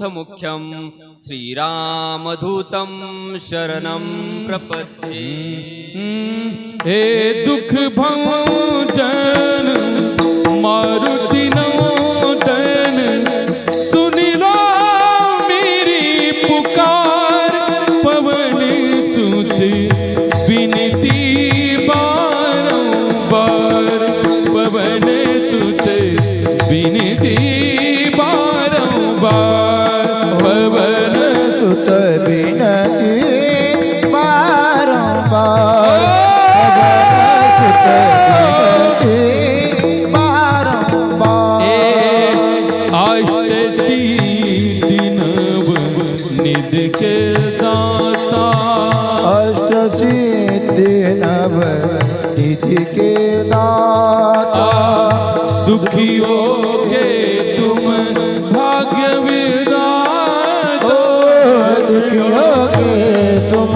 मुख्यम श्रीरामदूतं शरणं प्रपद्ये। हे दुख भंजन मारुति नंदन, सुनि लो मेरी पुकार, पवन सुत विनती बारंबार, पवन सुत विनती बारंबार, पवन सुत विनती बारंबार, निध के दाता, अष्ट सिद्धि नव निधि के दाता, दुखियों के तुम भाग्य विधाता, दुखियों के तुम